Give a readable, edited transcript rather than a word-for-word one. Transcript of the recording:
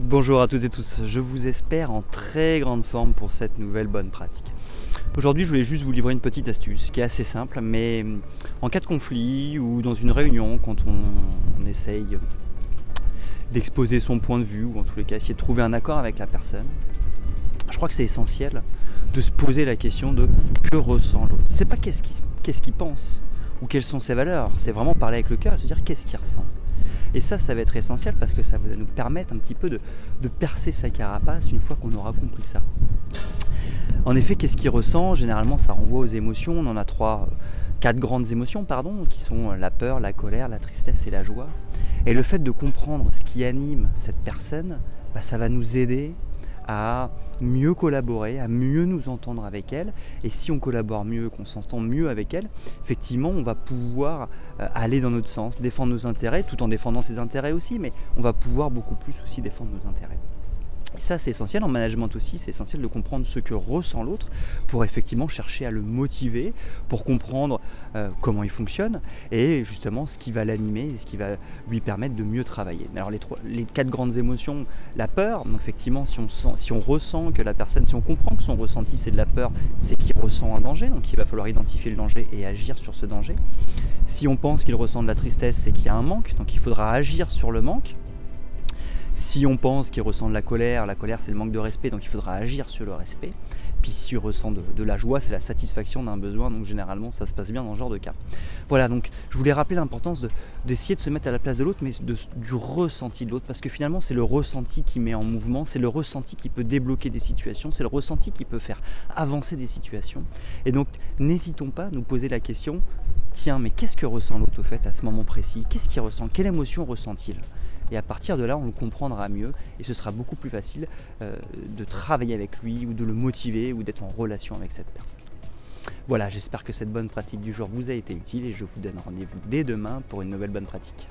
Bonjour à toutes et tous, je vous espère en très grande forme pour cette nouvelle bonne pratique. Aujourd'hui je voulais juste vous livrer une petite astuce qui est assez simple, mais en cas de conflit ou dans une réunion, quand on essaye d'exposer son point de vue, ou en tous les cas essayer de trouver un accord avec la personne, je crois que c'est essentiel de se poser la question de que ressent l'autre. C'est pas qu'est-ce qu'il pense ou quelles sont ses valeurs, c'est vraiment parler avec le cœur, se dire qu'est-ce qu'il ressent. Et ça va être essentiel parce que ça va nous permettre un petit peu de percer sa carapace une fois qu'on aura compris ça. En effet, qu'est-ce qu'il ressent? Généralement, ça renvoie aux émotions. On en a quatre grandes émotions, qui sont la peur, la colère, la tristesse et la joie. Et le fait de comprendre ce qui anime cette personne, ça va nous aider à mieux collaborer, à mieux nous entendre avec elle. Et si on collabore mieux, qu'on s'entend mieux avec elle, effectivement, on va pouvoir aller dans notre sens, défendre nos intérêts, tout en défendant ses intérêts aussi, mais on va pouvoir beaucoup plus aussi défendre nos intérêts. Et ça, c'est essentiel en management aussi, c'est essentiel de comprendre ce que ressent l'autre pour effectivement chercher à le motiver, pour comprendre comment il fonctionne et justement ce qui va l'animer et ce qui va lui permettre de mieux travailler. Alors les quatre grandes émotions, la peur, donc effectivement si on ressent que la personne, si on comprend que son ressenti c'est de la peur, c'est qu'il ressent un danger, donc il va falloir identifier le danger et agir sur ce danger. Si on pense qu'il ressent de la tristesse, c'est qu'il y a un manque, donc il faudra agir sur le manque. Si on pense qu'il ressent de la colère c'est le manque de respect, donc il faudra agir sur le respect. Puis s'il ressent de la joie, c'est la satisfaction d'un besoin, donc généralement ça se passe bien dans ce genre de cas. Voilà, donc je voulais rappeler l'importance d'essayer de se mettre à la place de l'autre, mais du ressenti de l'autre, parce que finalement c'est le ressenti qui met en mouvement, c'est le ressenti qui peut débloquer des situations, c'est le ressenti qui peut faire avancer des situations. Et donc n'hésitons pas à nous poser la question, tiens, mais qu'est-ce que ressent l'autre au fait à ce moment précis? Qu'est-ce qu'il ressent? Quelle émotion ressent-il? Et à partir de là, on le comprendra mieux et ce sera beaucoup plus facile de travailler avec lui ou de le motiver ou d'être en relation avec cette personne. Voilà, j'espère que cette bonne pratique du jour vous a été utile et je vous donne rendez-vous dès demain pour une nouvelle bonne pratique.